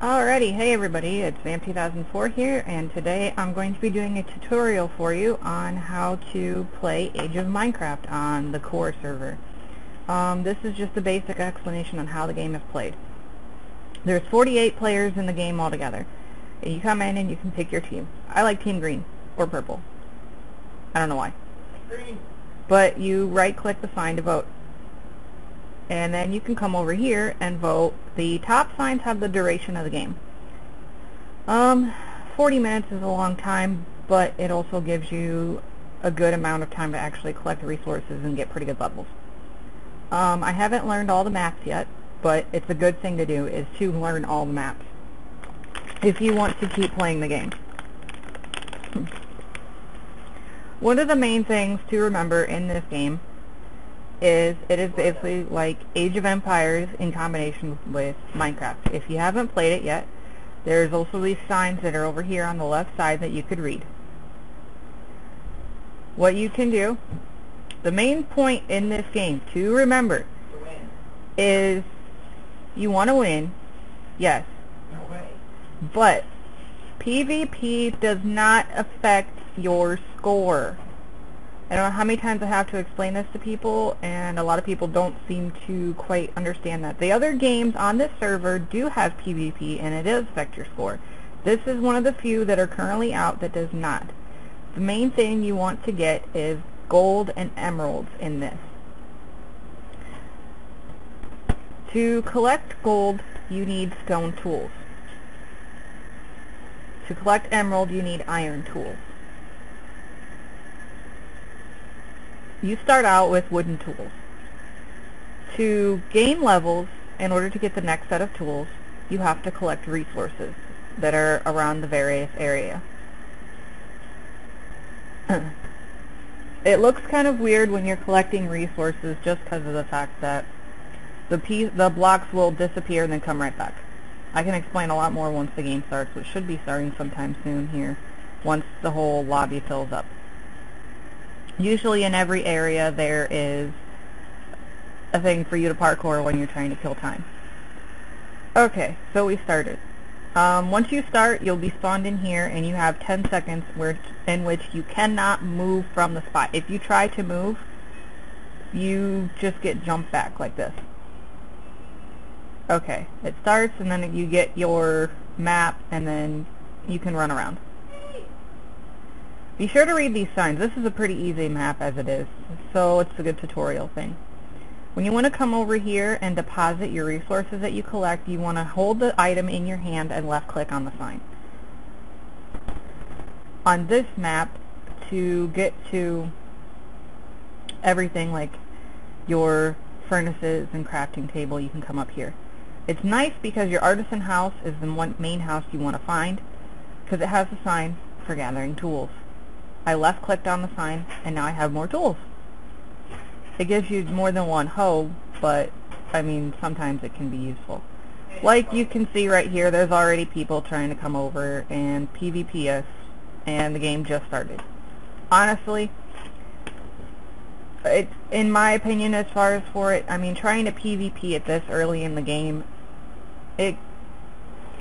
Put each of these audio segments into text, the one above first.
Alrighty, hey everybody, it's Sam2004 here, and today I'm going to be doing a tutorial for you on how to play Age of Minecraft on the Core server. This is just a basic explanation on how the game is played. There's 48 players in the game altogether. And you come in and you can pick your team. I like Team Green, or Purple. I don't know why. Green. But you right-click the sign to vote. And then you can come over here and vote. The top signs have the duration of the game. 40 minutes is a long time, but it also gives you a good amount of time to actually collect resources and get pretty good levels. I haven't learned all the maps yet, but it's a good thing to do, is to learn all the maps if you want to keep playing the game. One of the main things to remember in this game is it is basically like Age of Empires in combination with Minecraft. If you haven't played it yet, there's also these signs that are over here on the left side that you could read. What you can do, the main point in this game to remember is you want to win, yes, No way. but PvP does not affect your score. I don't know how many times I have to explain this to people, and a lot of people don't seem to quite understand that. The other games on this server do have PvP, and it does affect your score. This is one of the few that are currently out that does not. The main thing you want to get is gold and emeralds in this. To collect gold, you need stone tools. To collect emerald, you need iron tools. You start out with wooden tools. To gain levels, in order to get the next set of tools, you have to collect resources that are around the various area. It looks kind of weird when you're collecting resources just because of the fact that the blocks will disappear and then come right back. I can explain a lot more once the game starts, which should be starting sometime soon here, once the whole lobby fills up. Usually in every area there is a thing for you to parkour when you're trying to kill time. Okay, so we started. Once you start, you'll be spawned in here, and you have 10 seconds in which you cannot move from the spot. If you try to move, you just get jumped back like this. Okay, it starts, and then you get your map, and then you can run around. Be sure to read these signs. This is a pretty easy map as it is, so it's a good tutorial thing. When you want to come over here and deposit your resources that you collect, you want to hold the item in your hand and left click on the sign. On this map, to get to everything like your furnaces and crafting table, you can come up here. It's nice because your artisan house is the main house you want to find, because it has a sign for gathering tools. I left clicked on the sign, and now I have more tools. It gives you more than one hoe, but I mean sometimes it can be useful. Like you can see right here, there's already people trying to come over and PvP us, and the game just started. Honestly, it's, in my opinion, as far as for it, I mean, trying to PvP at this early in the game, it,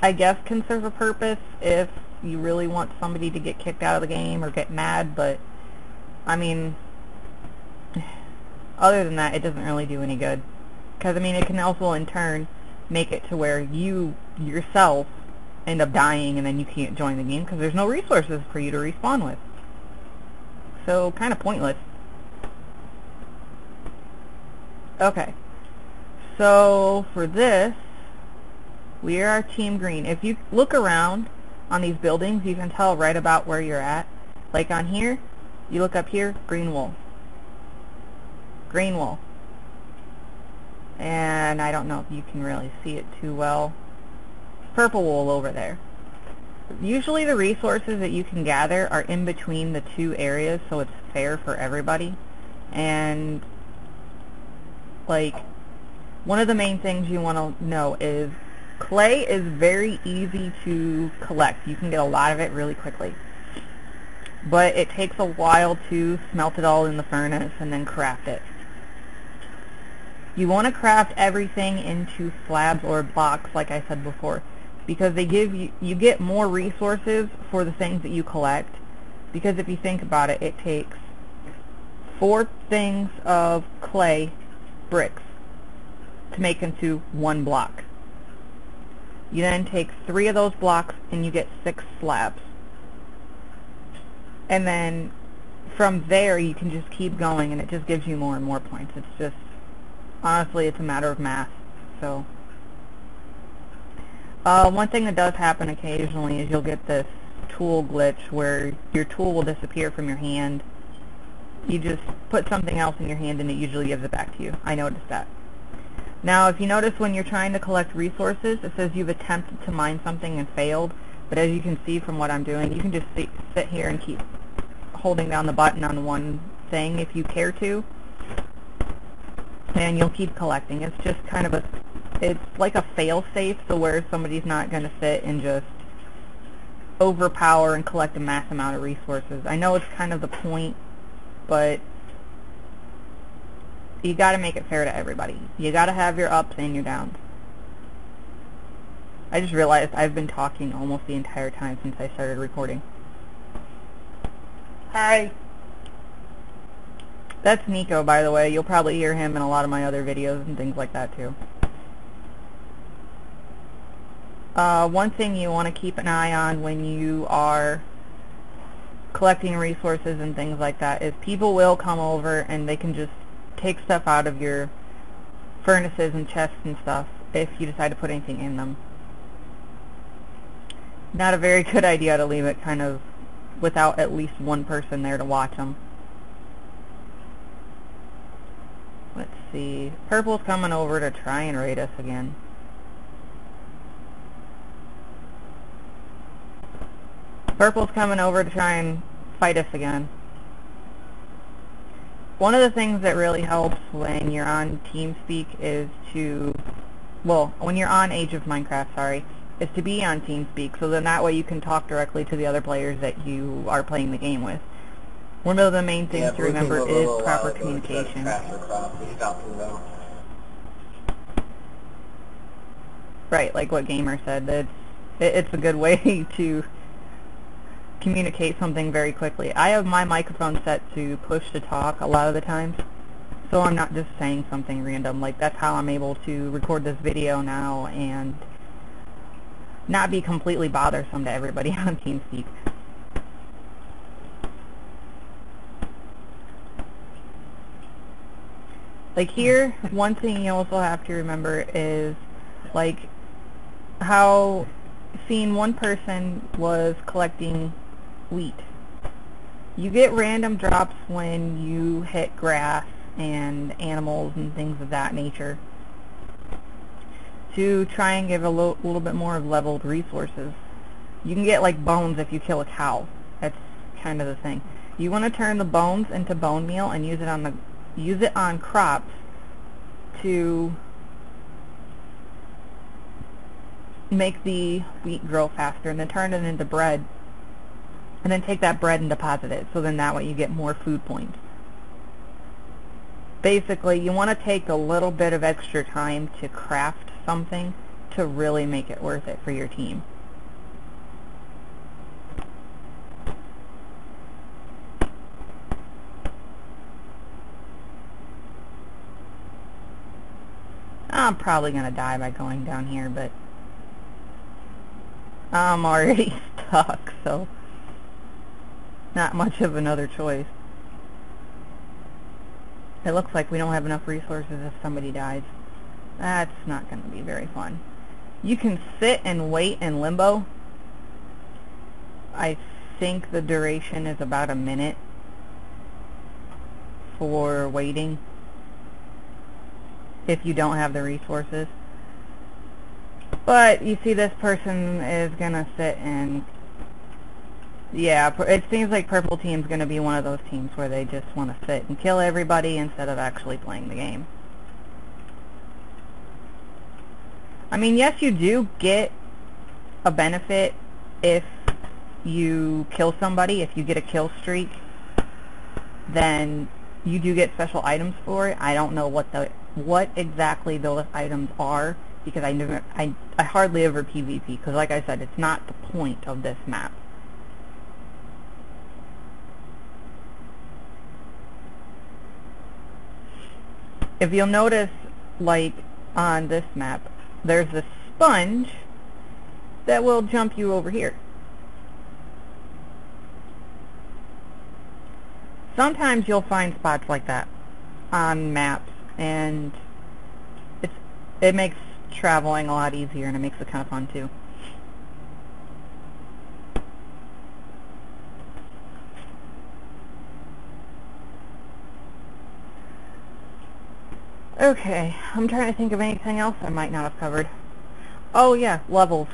I guess, can serve a purpose if you really want somebody to get kicked out of the game or get mad, but I mean, other than that, it doesn't really do any good. Because, I mean, it can also, in turn, make it to where you, yourself, end up dying and then you can't join the game because there's no resources for you to respawn with. So, kind of pointless. Okay. So, for this, we are Team Green. If you look around on these buildings, you can tell right about where you're at. Like on here, you look up here, green wool. Green wool. And I don't know if you can really see it too well. Purple wool over there. Usually the resources that you can gather are in between the two areas, so it's fair for everybody. And like, one of the main things you want to know is clay is very easy to collect. You can get a lot of it really quickly. But it takes a while to smelt it all in the furnace and then craft it. You want to craft everything into slabs or blocks, like I said before. because they give you get more resources for the things that you collect, because if you think about it, it takes 4 things of clay bricks to make into 1 block. You then take 3 of those blocks and you get 6 slabs. And then from there you can just keep going, and it just gives you more and more points. It's just, honestly, it's a matter of math. So one thing that does happen occasionally is you'll get this tool glitch where your tool will disappear from your hand. You just put something else in your hand and it usually gives it back to you. I noticed that. Now, if you notice when you're trying to collect resources, it says you've attempted to mine something and failed. But as you can see from what I'm doing, you can just sit here and keep holding down the button on one thing if you care to, and you'll keep collecting. It's just kind of it's like a fail-safe, so where somebody's not going to sit and just overpower and collect a mass amount of resources. I know it's kind of the point, but you got to make it fair to everybody. You got to have your ups and your downs. I just realized I've been talking almost the entire time since I started recording. Hi. That's Nico, by the way. You'll probably hear him in a lot of my other videos and things like that too. One thing you want to keep an eye on when you are collecting resources and things like that is people will come over and they can just take stuff out of your furnaces and chests and stuff if you decide to put anything in them. Not a very good idea to leave it kind of without at least one person there to watch them. Let's see. Purple's coming over to try and raid us again. Purple's coming over to try and fight us again. One of the things that really helps when you're on TeamSpeak is to, well, when you're on Age of Minecraft, sorry, is to be on TeamSpeak, so then that way you can talk directly to the other players that you are playing the game with. One of the main things to remember is proper communication. Right, like what Gamer said, it's a good way to communicate something very quickly. I have my microphone set to push to talk a lot of the times, so I'm not just saying something random. Like, that's how I'm able to record this video now and not be completely bothersome to everybody on TeamSpeak. Like here, one thing you also have to remember is like how seeing one person was collecting wheat. You get random drops when you hit grass and animals and things of that nature to try and give a little bit more of leveled resources. You can get like bones if you kill a cow. That's kind of the thing. You want to turn the bones into bone meal and use it on crops to make the wheat grow faster, and then turn it into bread, and then take that bread and deposit it, so then that way you get more food points. Basically, you want to take a little bit of extra time to craft something to really make it worth it for your team. I'm probably going to die by going down here, but I'm already stuck, so not much of another choice. It looks like we don't have enough resources if somebody dies. That's not going to be very fun. You can sit and wait in limbo. I think the duration is about a minute for waiting if you don't have the resources. But you see, this person is going to sit and, yeah, it seems like Purple Team's going to be one of those teams where they just want to sit and kill everybody instead of actually playing the game. I mean, yes, you do get a benefit if you kill somebody. If you get a kill streak, then you do get special items for it. I don't know what exactly those items are because I hardly ever PvP, because like I said, it's not the point of this map. If you'll notice, like on this map, there's a sponge that will jump you over here. Sometimes you'll find spots like that on maps, and it makes traveling a lot easier, and it makes it kind of fun too. Okay, I'm trying to think of anything else I might not have covered. Oh yeah, levels.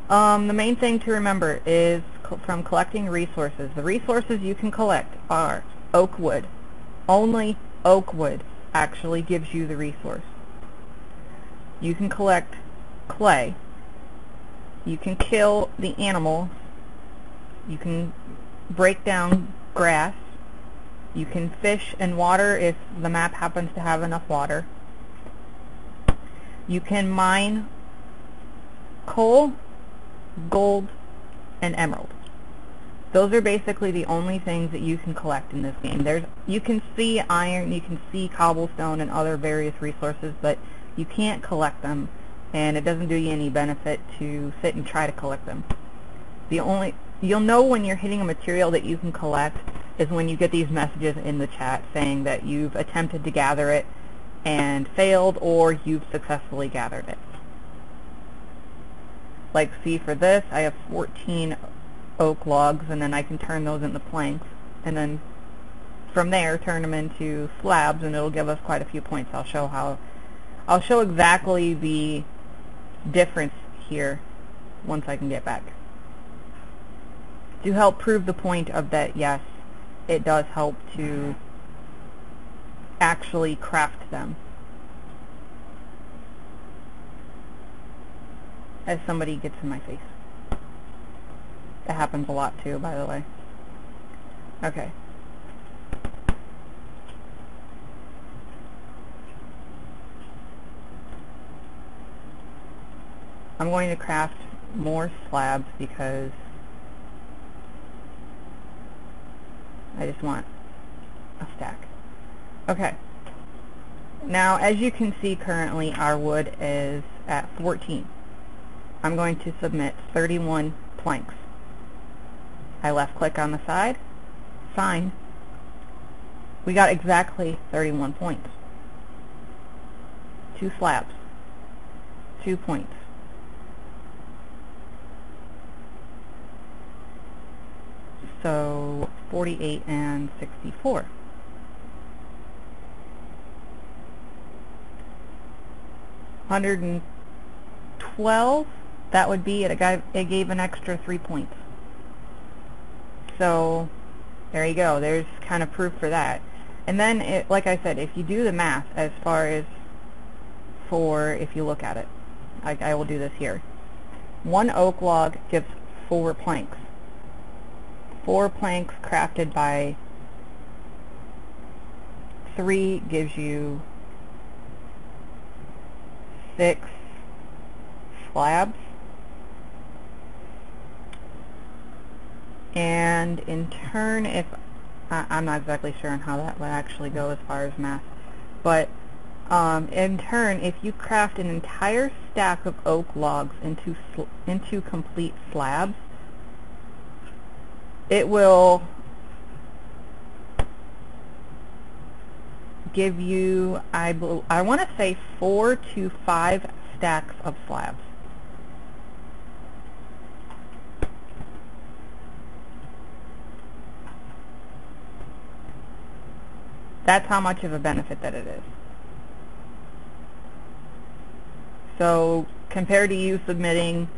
The main thing to remember is from collecting resources. The resources you can collect are oak wood. Only oak wood actually gives you the resource. You can collect clay. You can kill the animals. You can break down grass. You can fish and water if the map happens to have enough water. You can mine coal, gold, and emerald. Those are basically the only things that you can collect in this game. You can see iron, you can see cobblestone and other various resources, but you can't collect them, and it doesn't do you any benefit to sit and try to collect them. You'll know when you're hitting a material that you can collect is when you get these messages in the chat saying that you've attempted to gather it and failed, or you've successfully gathered it. Like, see, for this, I have 14 oak logs, and then I can turn those into planks, and then from there turn them into slabs, and it'll give us quite a few points. I'll show exactly the difference here once I can get back, to help prove the point of that. Yes, it does help to actually craft them. As somebody gets in my face. That happens a lot too, by the way. Okay. I'm going to craft more slabs because I just want a stack. Okay. Now, as you can see, currently our wood is at 14. I'm going to submit 31 planks. I left click on the side, sign. We got exactly 31 points. 2 slabs, 2 points. So 48 and 64. 112. That would be it. It gave an extra 3 points. So there you go. There's kind of proof for that. And then, like I said, if you do the math as far as if you look at it, I will do this here. 1 oak log gives 4 planks. 4 planks crafted by 3 gives you 6 slabs. And in turn, if I'm not exactly sure on how that would actually go as far as math, but in turn, if you craft an entire stack of oak logs into complete slabs, it will give you, I want to say 4 to 5 stacks of slabs. That's how much of a benefit that it is. So compared to you submitting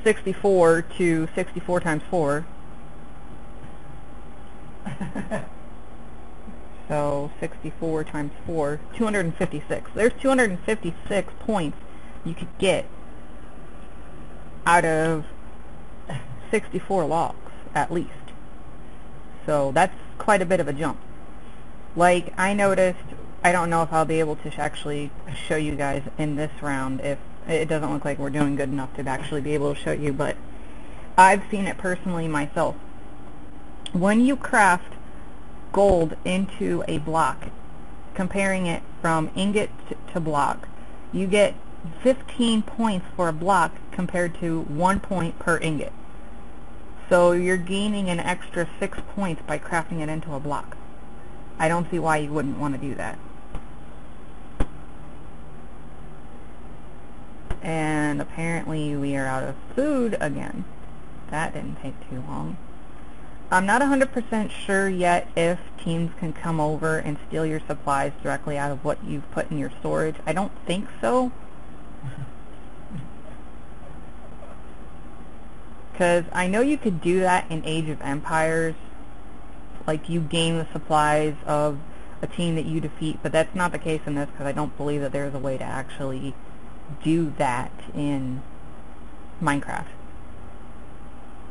64 to 64 times 4, so 64 times 4, 256. There's 256 points you could get out of 64 logs, at least. So that's quite a bit of a jump. Like, I noticed I don't know if I'll be able to actually show you guys in this round if it doesn't look like we're doing good enough to actually be able to show you, but I've seen it personally myself. When you craft gold into a block, comparing it from ingot to block, you get 15 points for a block compared to 1 point per ingot. So you're gaining an extra 6 points by crafting it into a block. I don't see why you wouldn't want to do that. And apparently we are out of food again. That didn't take too long. I'm not 100% sure yet if teams can come over and steal your supplies directly out of what you've put in your storage. I don't think so. Because I know you could do that in Age of Empires. Like, you gain the supplies of a team that you defeat, but that's not the case in this, because I don't believe that there's a way to actually do that in Minecraft.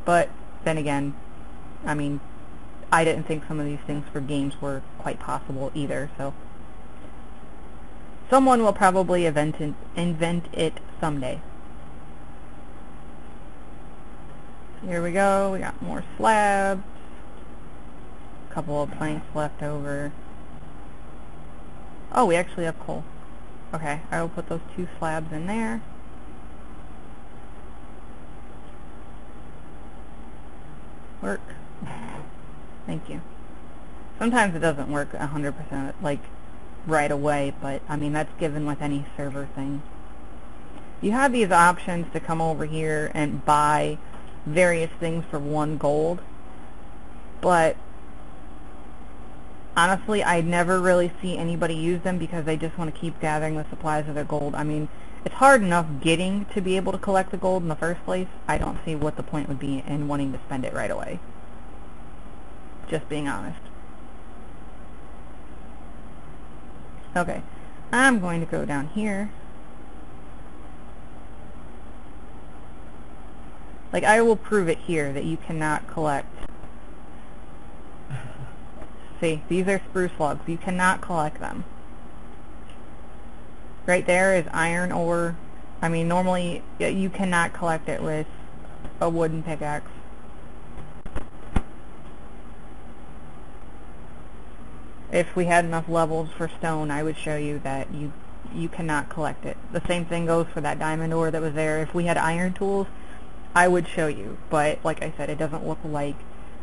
But then again, I mean, I didn't think some of these things for games were quite possible either, so someone will probably invent it someday. Here we go, we got more slabs, a couple of planks left over. Oh, we actually have coal. Okay, I will put those 2 slabs in there. Work. Thank you. Sometimes it doesn't work 100% like right away, but I mean that's given with any server thing. You have these options to come over here and buy various things for 1 gold, but honestly I never really see anybody use them because they just want to keep gathering the supplies of their gold. I mean, it's hard enough getting to be able to collect the gold in the first place. I don't see what the point would be in wanting to spend it right away. Just being honest. Okay, I'm going to go down here. Like, I will prove it here that you cannot collect. See, these are spruce logs. You cannot collect them. Right there is iron ore. I mean, normally you cannot collect it with a wooden pickaxe. If we had enough levels for stone, I would show you that you cannot collect it. The same thing goes for that diamond ore that was there. If we had iron tools, I would show you. But like I said, it doesn't look like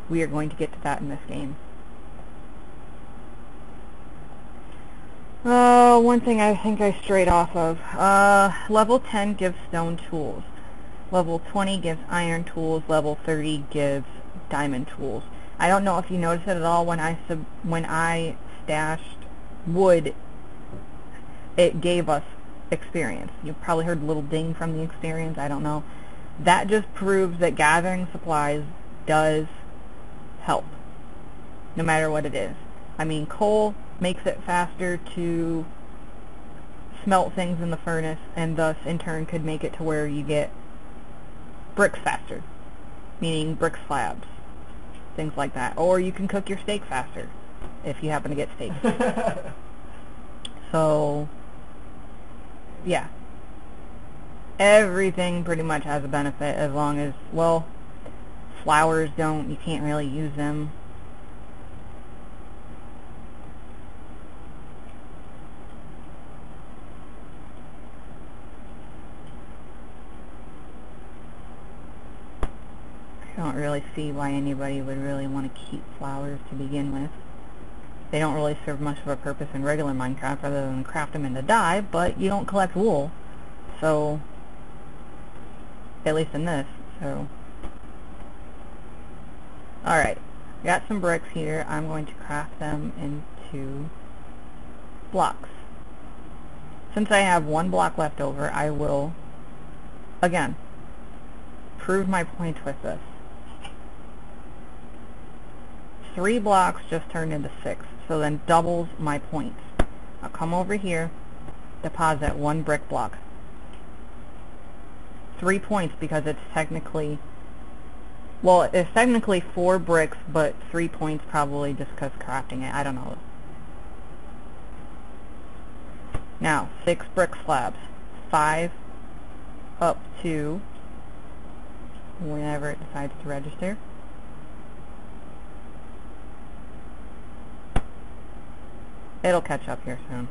we are going to get to that in this game. One thing I think I strayed off of. Level 10 gives stone tools. Level 20 gives iron tools. Level 30 gives diamond tools. I don't know if you noticed it at all when I stashed wood, it gave us experience. You probably heard a little ding from the experience, I don't know. That just proves that gathering supplies does help, no matter what it is. I mean, coal makes it faster to smelt things in the furnace, and thus in turn could make it to where you get bricks faster, meaning brick slabs, things like that. Or you can cook your steak faster if you happen to get steak. So yeah, everything pretty much has a benefit, as long as, well, flowers don't, you can't really use them. I don't really see why anybody would really want to keep flowers to begin with. They don't really serve much of a purpose in regular Minecraft other than craft them into dye, but you don't collect wool, so, at least in this, so. Alright, got some bricks here. I'm going to craft them into blocks. Since I have 1 block left over, I will, again, prove my point with this. 3 blocks just turned into 6, so then doubles my points. I'll come over here, deposit 1 brick block. 3 points because it's technically, well, it's technically 4 bricks, but 3 points probably just because crafting it. I don't know. Now, 6 brick slabs. 5 up to whenever it decides to register. It'll catch up here soon.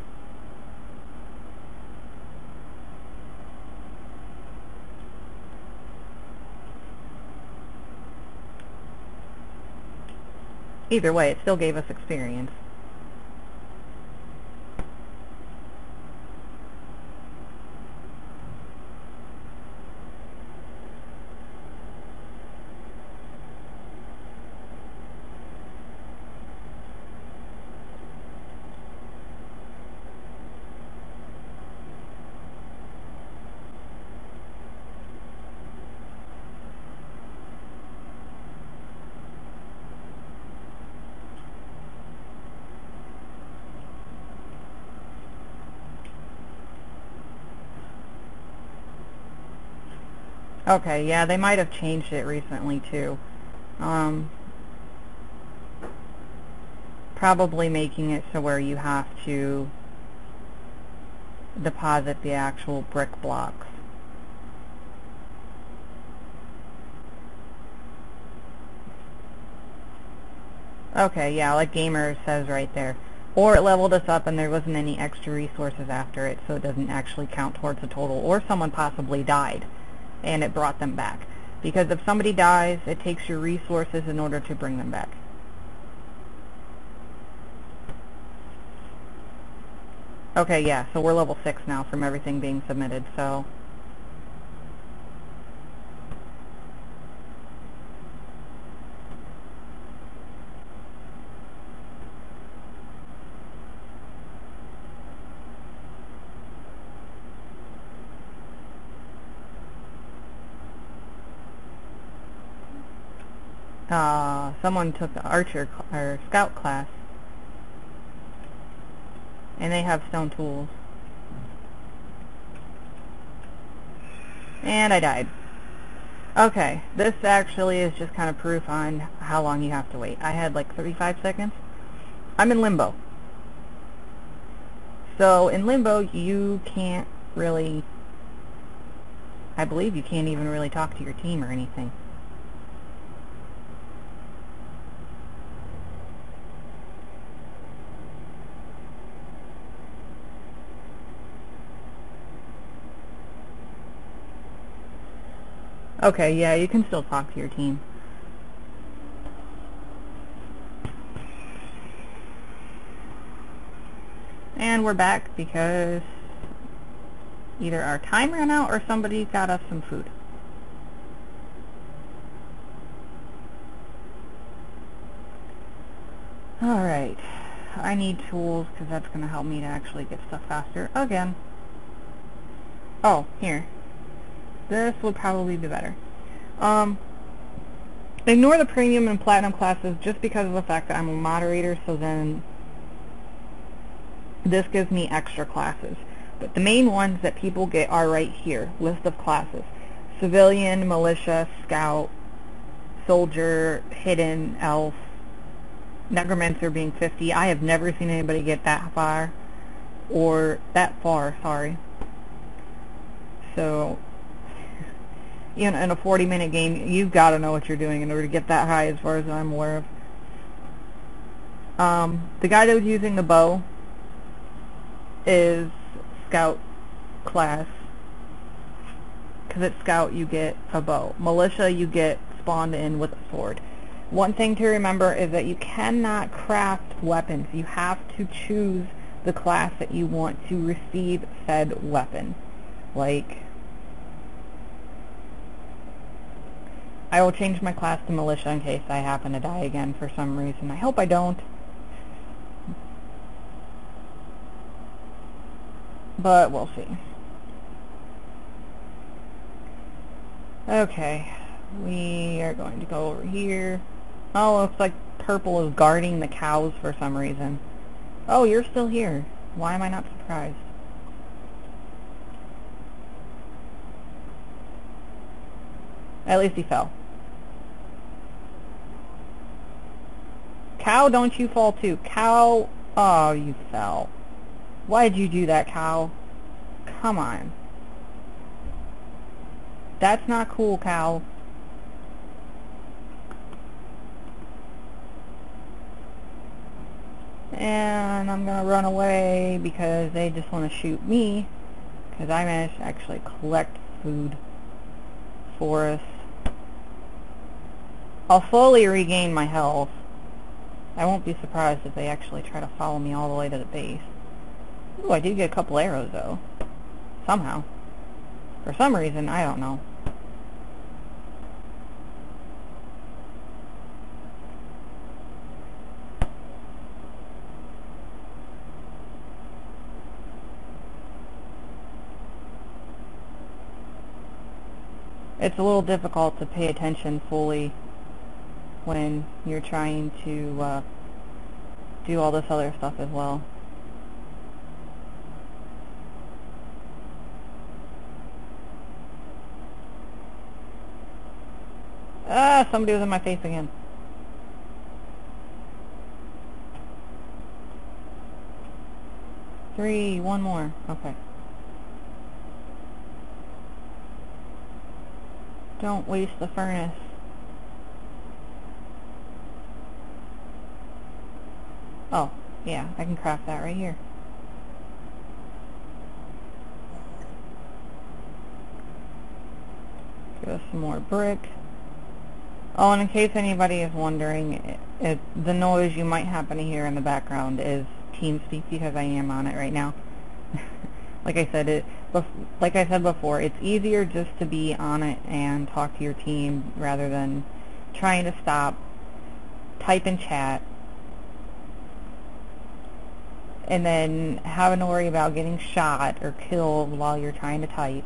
Either way, it still gave us experience. Okay, yeah, they might have changed it recently too. Probably making it so where you have to deposit the actual brick blocks. Okay, yeah, like Gamer says right there. Or it leveled us up and there wasn't any extra resources after it, so it doesn't actually count towards the total. Or someone possibly died and it brought them back. Because if somebody dies, it takes your resources in order to bring them back. Okay, yeah, so we're level 6 now from everything being submitted, so... someone took the archer or scout class, and they have stone tools. And I died. Okay, this actually is just kind of proof on how long you have to wait. I had like 35 seconds. I'm in limbo. So in limbo, you can't really, I believe you can't even really talk to your team or anything. Okay, yeah, you can still talk to your team. And we're back because either our time ran out or somebody got us some food. Alright, I need tools because that's going to help me to actually get stuff faster again. Oh, here. This will probably be better. Ignore the premium and platinum classes just because of the fact that I'm a moderator, so then this gives me extra classes. But the main ones that people get are right here, list of classes. Civilian, militia, scout, soldier, hidden, elf, necromancer being 50. I have never seen anybody get that far, sorry. So, in a 40-minute game, you've got to know what you're doing in order to get that high as far as I'm aware of. The guy that was using the bow is scout class. Because it's scout, you get a bow. Militia, you get spawned in with a sword. One thing to remember is that you cannot craft weapons. You have to choose the class that you want to receive said weapon. Like, I will change my class to militia in case I happen to die again for some reason. I hope I don't. But we'll see. Okay, we are going to go over here. Oh, looks like purple is guarding the cows for some reason. Oh, you're still here. Why am I not surprised? At least he fell. Cow, don't you fall too. Cow, oh, you fell. Why'd you do that, cow? Come on. That's not cool, cow. And I'm gonna run away because they just want to shoot me, because I managed to actually collect food for us. I'll slowly regain my health. I won't be surprised if they actually try to follow me all the way to the base. Ooh, I did get a couple arrows though. Somehow. For some reason, I don't know. It's a little difficult to pay attention fully when you're trying to do all this other stuff as well. Ah, somebody was in my face again. Three, one more. Okay. Don't waste the furnace. Oh, yeah, I can craft that right here. Give us some more brick. Oh, and in case anybody is wondering, the noise you might happen to hear in the background is TeamSpeak because I am on it right now. Like I said before, it's easier just to be on it and talk to your team rather than trying to stop, type in chat, and then having to worry about getting shot or killed while you're trying to type.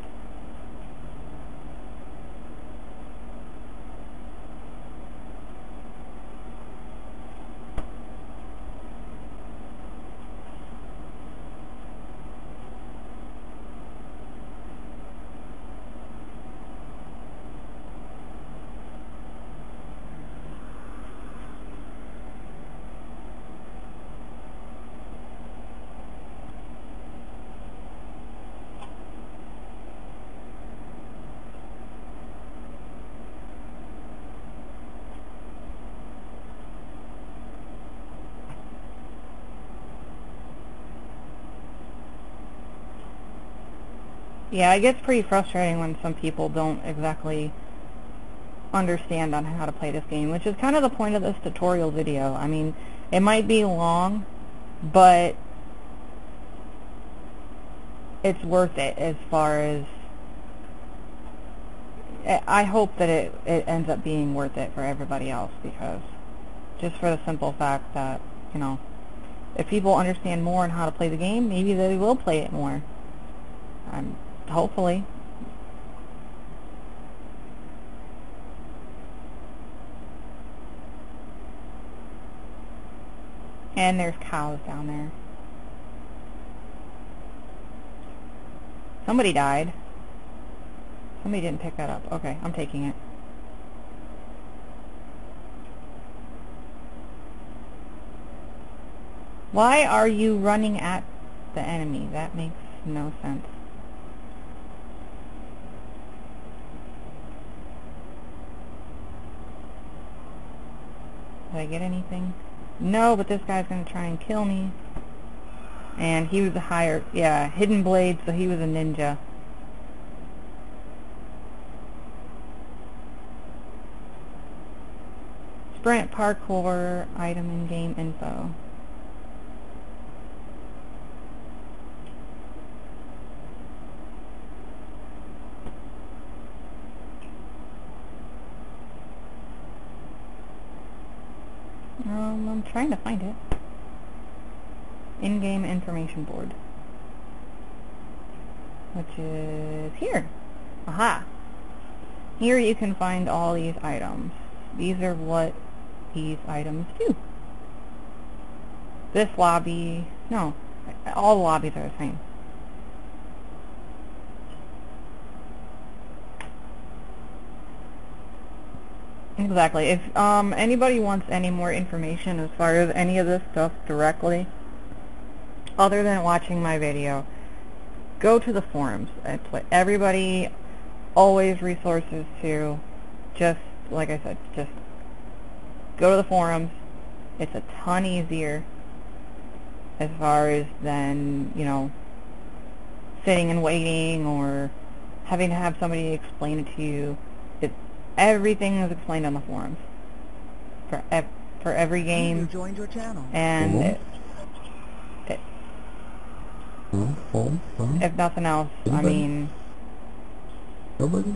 Yeah, it gets pretty frustrating when some people don't exactly understand on how to play this game, which is kind of the point of this tutorial video. I mean, it might be long, but it's worth it as far as... I hope that it ends up being worth it for everybody else, because just for the simple fact that, you know, if people understand more on how to play the game, maybe they will play it more. Hopefully. And there's cows down there. Somebody died. Somebody didn't pick that up. Okay, I'm taking it. Why are you running at the enemy? That makes no sense. Did I get anything? No, but this guy's gonna try and kill me. And he was a hidden blade, so he was a ninja. Sprint parkour item in game info. I'm trying to find it. In-game information board. Which is here. Aha! Here you can find all these items. These are what these items do. This lobby... No. All the lobbies are the same. Exactly. If anybody wants any more information as far as any of this stuff directly, other than watching my video, go to the forums. It's what everybody always resources to. Just like I said, just go to the forums. It's a ton easier as far as than, you know, sitting and waiting or having to have somebody explain it to you. Everything is explained on the forums for every game. Joined your channel. And if nothing else, I mean... Nobody?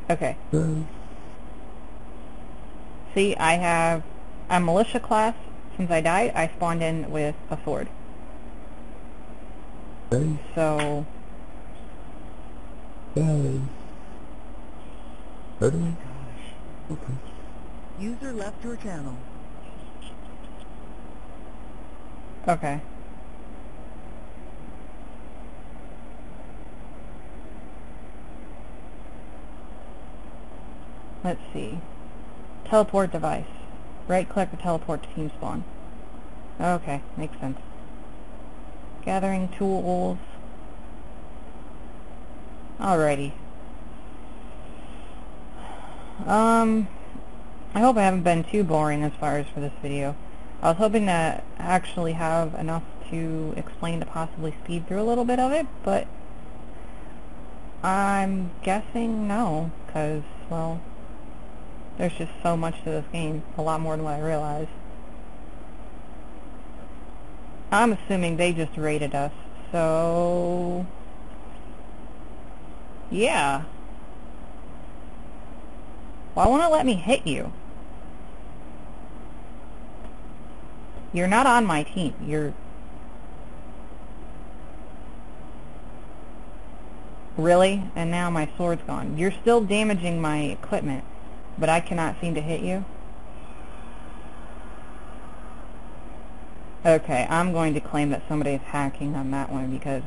Okay. See, I have a militia class. Since I died, I spawned in with a sword. Hey. So... Hey. Ready? Okay. User left your channel. Okay. Let's see. Teleport device. Right-click to teleport to team spawn. Okay, makes sense. Gathering tools. Alrighty. I hope I haven't been too boring as far as for this video. I was hoping to actually have enough to explain to possibly speed through a little bit of it, but I'm guessing no, because, well, there's just so much to this game, a lot more than what I realized. I'm assuming they just rated us, so... yeah. Why won't it let me hit you? You're not on my team. You're... Really? And now my sword's gone. You're still damaging my equipment, but I cannot seem to hit you? Okay, I'm going to claim that somebody is hacking on that one because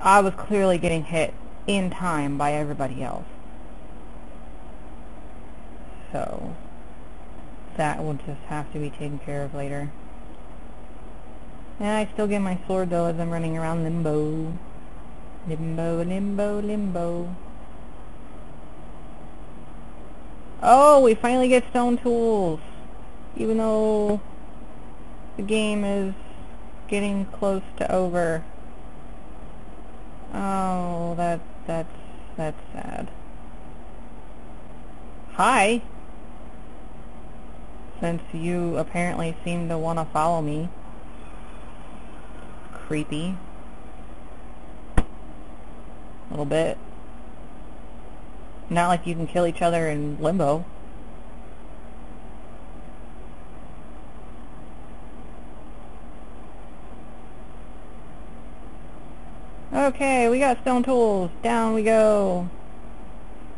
I was clearly getting hit in time by everybody else. So that will just have to be taken care of later. And I still get my sword though as I'm running around limbo. Limbo, limbo, limbo. Oh, we finally get stone tools. Even though the game is getting close to over. Oh, that's sad. Hi. Since you apparently seem to want to follow me. Creepy. A little bit. Not like you can kill each other in limbo. Okay, we got stone tools. Down we go.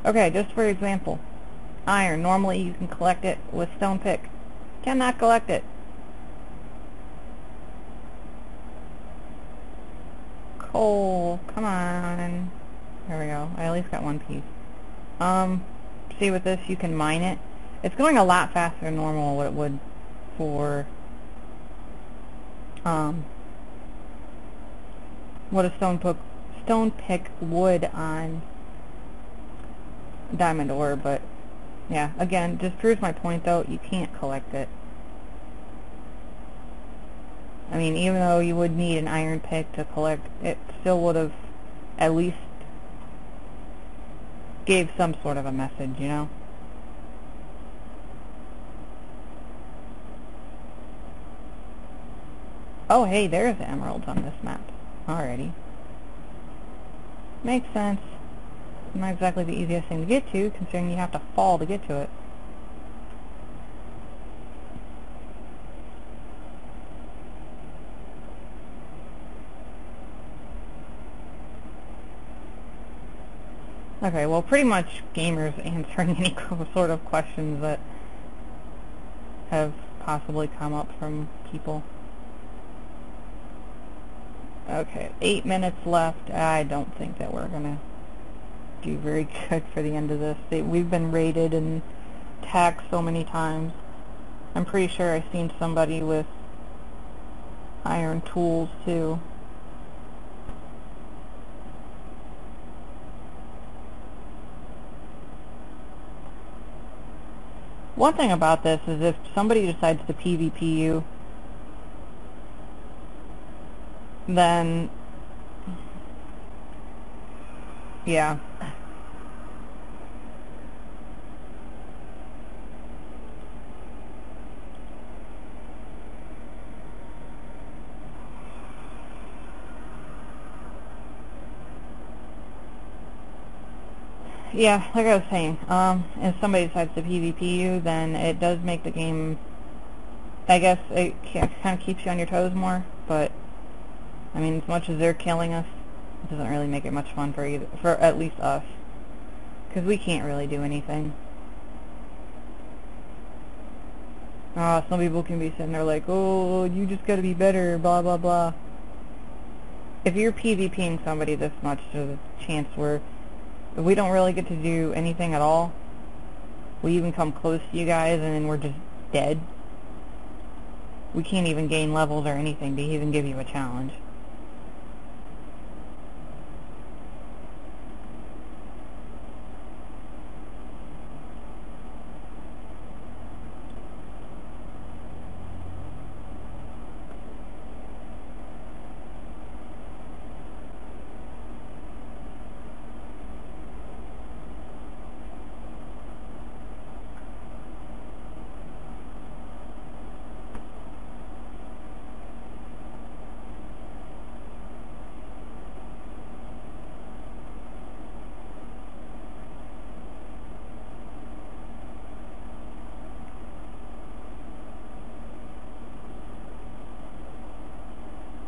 Okay, just for example. Iron. Normally you can collect it with stone pick. Cannot collect it. Coal. Come on. There we go. I at least got one piece. See with this you can mine it. It's going a lot faster than normal what it would for what a stone pick would on diamond ore, but yeah, again, just proves my point though, you can't collect it. I mean, even though you would need an iron pick to collect, it still would have at least gave some sort of a message, you know? Oh, hey, there's the emeralds on this map. Alrighty. Makes sense. Not exactly the easiest thing to get to, considering you have to fall to get to it. Okay, well, pretty much gamers answering any sort of questions that have possibly come up from people. Okay, 8 minutes left. I don't think that we're gonna do very good for the end of this. We've been raided and attacked so many times. I'm pretty sure I've seen somebody with iron tools too. One thing about this is if somebody decides to PvP you, then yeah. Yeah, like I was saying, if somebody decides to PvP you, then it does make the game, I guess it kind of keeps you on your toes more, but, I mean, as much as they're killing us, it doesn't really make it much fun for either, for at least us, because we can't really do anything. Some people can be sitting there like, oh, you just gotta be better, blah, blah, blah. If you're PvPing somebody this much, there's a chance where we don't really get to do anything at all. We even come close to you guys and then we're just dead. We can't even gain levels or anything to even give you a challenge.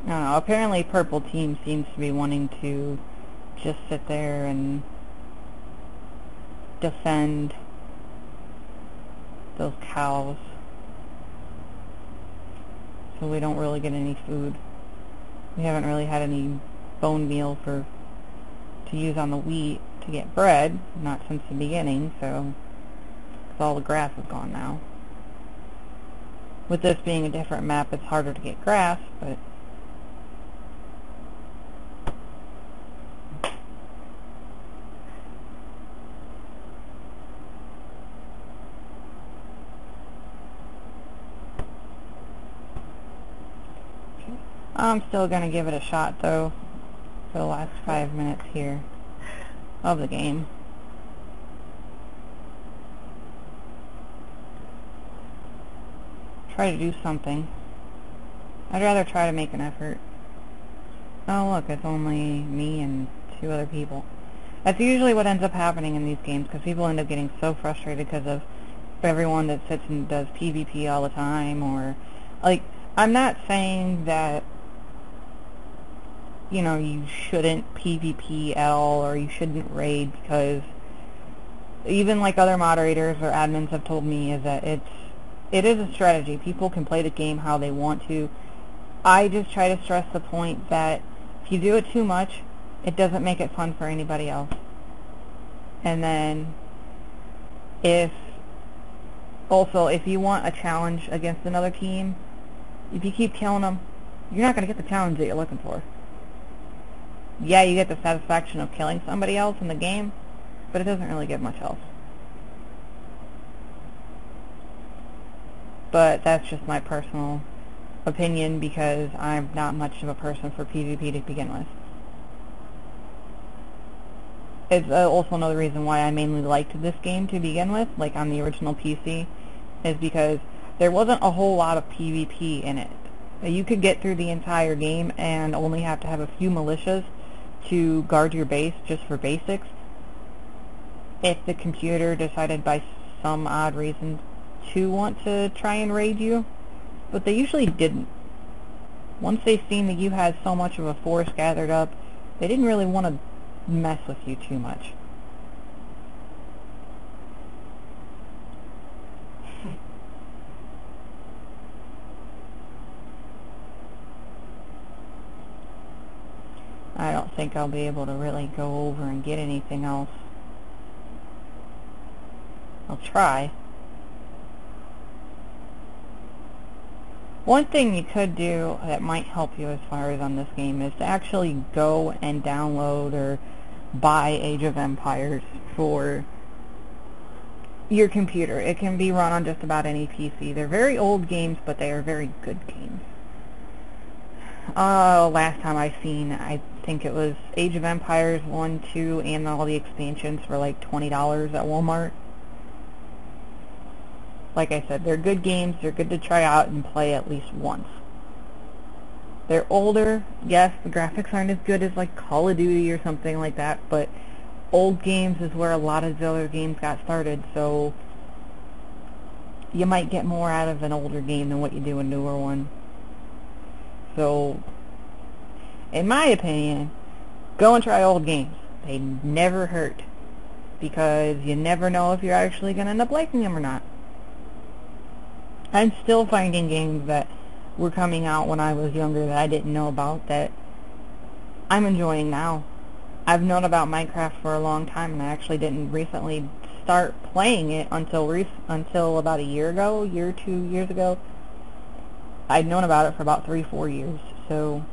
I don't know, apparently purple team seems to be wanting to just sit there and defend those cows, so we don't really get any food. We haven't really had any bone meal to use on the wheat to get bread, not since the beginning, so because all the grass is gone now. With this being a different map, it's harder to get grass, but I'm still going to give it a shot, though, for the last 5 minutes here of the game. Try to do something. I'd rather try to make an effort. Oh, look, it's only me and 2 other people. That's usually what ends up happening in these games, because people end up getting so frustrated because of everyone that sits and does PvP all the time, or, like, I'm not saying that, you know, you shouldn't PvP at all, or you shouldn't raid, because even like other moderators or admins have told me is that it is a strategy. People can play the game how they want to. I just try to stress the point that if you do it too much, it doesn't make it fun for anybody else. And then if you want a challenge against another team, if you keep killing them, you're not going to get the challenge that you're looking for. Yeah, you get the satisfaction of killing somebody else in the game, but it doesn't really give much else. But that's just my personal opinion, because I'm not much of a person for PvP to begin with. It's also another reason why I mainly liked this game to begin with, like on the original PC, is because there wasn't a whole lot of PvP in it. You could get through the entire game and only have to have a few militias to guard your base just for basics, if the computer decided by some odd reason to want to try and raid you, but they usually didn't. Once they seen that you had so much of a force gathered up, they didn't really want to mess with you too much. I don't think I'll be able to really go over and get anything else. I'll try. One thing you could do that might help you as far as on this game is to actually go and download or buy Age of Empires for your computer. It can be run on just about any PC. They're very old games, but they are very good games. Last time I seen, I think it was Age of Empires 1, 2, and all the expansions for like $20 at Walmart. Like I said, they're good games. They're good to try out and play at least once. They're older. Yes, the graphics aren't as good as like Call of Duty or something like that, but old games is where a lot of the other games got started, so you might get more out of an older game than what you do a newer one. So, in my opinion, go and try old games. They never hurt, because you never know if you're actually going to end up liking them or not. I'm still finding games that were coming out when I was younger that I didn't know about that I'm enjoying now. I've known about Minecraft for a long time, and I actually didn't recently start playing it until about a year ago, 2 years ago. I'd known about it for about 3-4 years, so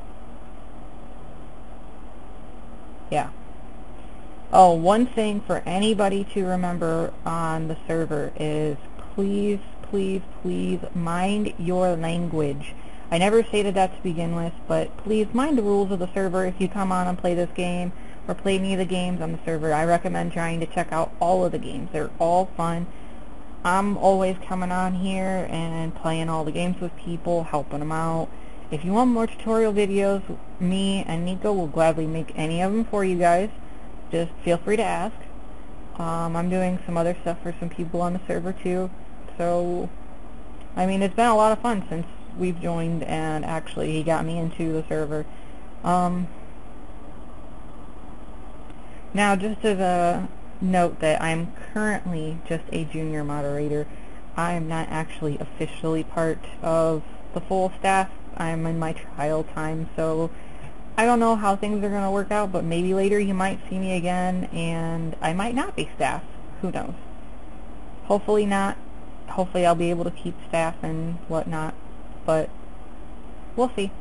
yeah. Oh, one thing for anybody to remember on the server is please, please, please mind your language. I never stated that to begin with, but please mind the rules of the server if you come on and play this game or play any of the games on the server. I recommend trying to check out all of the games. They're all fun. I'm always coming on here and playing all the games with people, helping them out. If you want more tutorial videos, me and Nico will gladly make any of them for you guys. Just feel free to ask. I'm doing some other stuff for some people on the server too. So, I mean, it's been a lot of fun since we've joined, and actually he got me into the server. Now, just as a note that I'm currently just a junior moderator. I am not actually officially part of the full staff. I'm in my trial time, so I don't know how things are going to work out, but maybe later you might see me again, and I might not be staff. Who knows? Hopefully not. Hopefully I'll be able to keep staff and whatnot, but we'll see.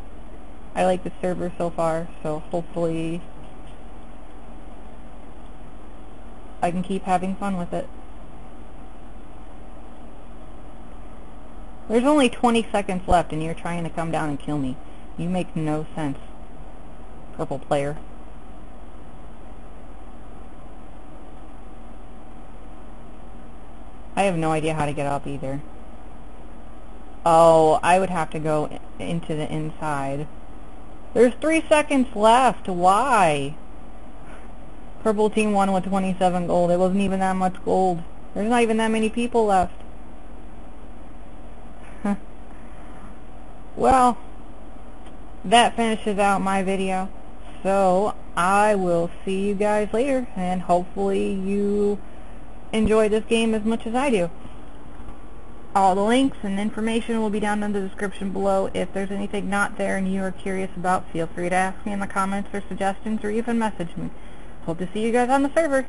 I like the server so far, so hopefully I can keep having fun with it. There's only 20 seconds left and you're trying to come down and kill me. You make no sense, purple player. I have no idea how to get up either. Oh, I would have to go into the inside. There's 3 seconds left. Why? Purple team won with 27 gold. It wasn't even that much gold. There's not even that many people left. Well, that finishes out my video. So, I will see you guys later, and hopefully you enjoy this game as much as I do. All the links and information will be down in the description below. If there's anything not there and you are curious about, feel free to ask me in the comments or suggestions, or even message me. Hope to see you guys on the server.